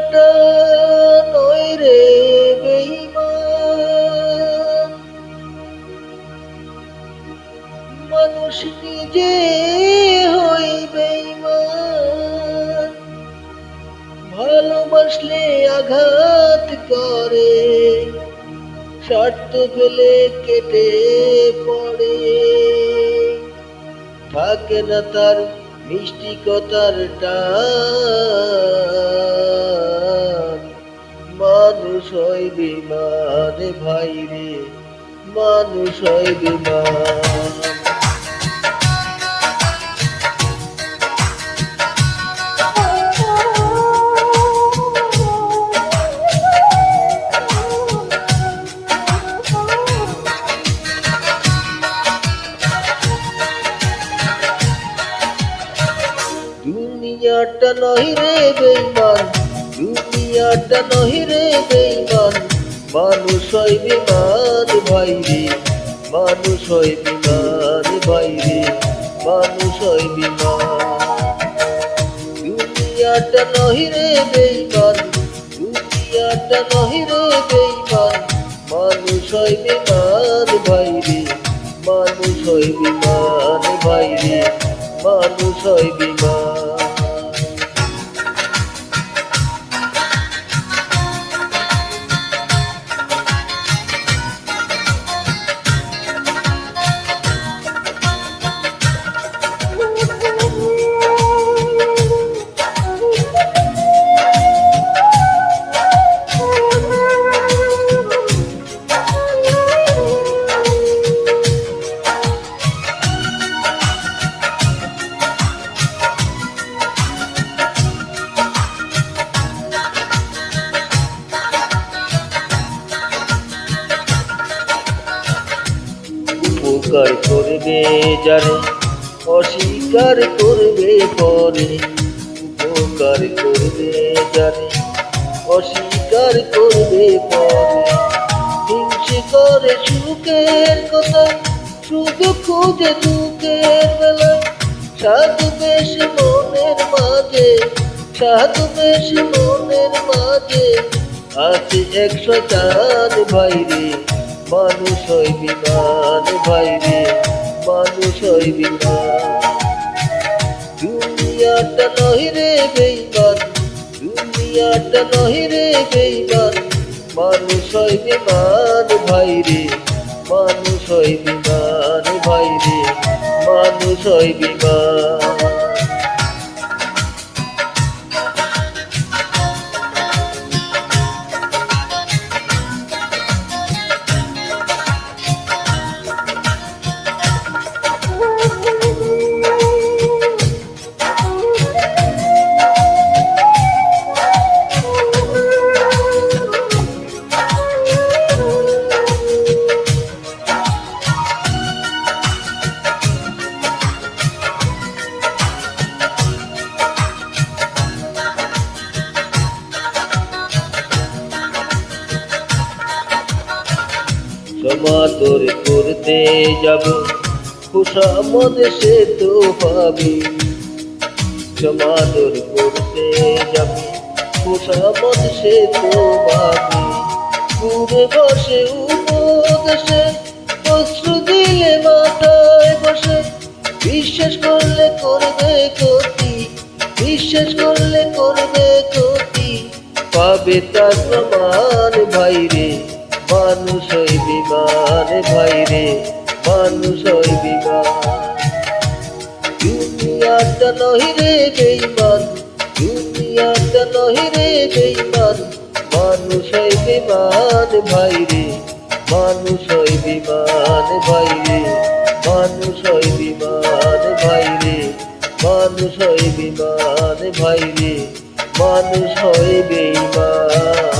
দুনিয়াটা নয় রে বেঈমান, মানুষ নিজে হই বেঈমান। ভালোবাসলে আঘাত করে, স্বার্থ ফেলে কেটে পড়ে, থাকে না তার মিষ্টি কথার টান। মানুষ হয় বেঈমান ভাই রে, মানুষ হয় বেঈমান। দুনিয়াটা নহি রে বেঈমান, দুনিয়াটা নহি রে বেঈমান, মানুষ হয় বেঈমান ভাই রে, মানুষ হয় বেঈমান ভাই রে, মানুষ হয় বেঈমান। দুনিয়াটা নহি রে বেঈমান, দুনিয়াটা নহি রে বেঈমান, মানুষ হয় বেঈমান ভাই রে, মানুষ হয় বেঈমান ভাই রে, মানুষ হয় বেঈমান। উপকার করবে যারে, অস্বীকার করবে পরে। উপকার করবে যারে, অস্বীকার করবে পরে। হিংসে করে সুখের কথা, শুধু খুঁজে দুঃখের বেলায়। সাধু বেশ মনের মাঝে, সাধু বেশ মনের মাঝে, আছে এক শয়তান ভাই রে, মানুষ হয় বেঈমান ভাই রে, মানুষ হয় বেঈমান। দুনিয়াটা নহি রে বেঈমান, দুনিয়াটা নহি রে বেঈমান, মানুষ হয় বেঈমান ভাই রে, মানুষ হয় বেঈমান ভাই রে, মানুষ হয় বেঈমান। সমাদর করতে যাব খুশামদ সে তো পাবি, সমাদর করতে যাব খুশামদ সে তো পাবি। ঘুরে বসে উপদেশে, অশ্রু দিলে মাথায় বসে, বিশ্বাস করলে করবে ক্ষতি, বিশ্বাস করলে করবে ক্ষতি। পাবে তার প্রমাণ ভাই রে, মানুষ হয় বেঈমান ভাই রে, মানুষ হয় বেঈমান। দুনিয়াটা নহি রে বেঈমান, দুনিয়াটা নহি রে বেঈমান, মানুষ হয় বেঈমান ভাই রে, মানুষ হয় বেঈমান ভাই রে, মানুষ হয় বেঈমান ভাই রে, মানুষ হয় বেঈমান ভাই রে, মানুষ হয় বেঈমান।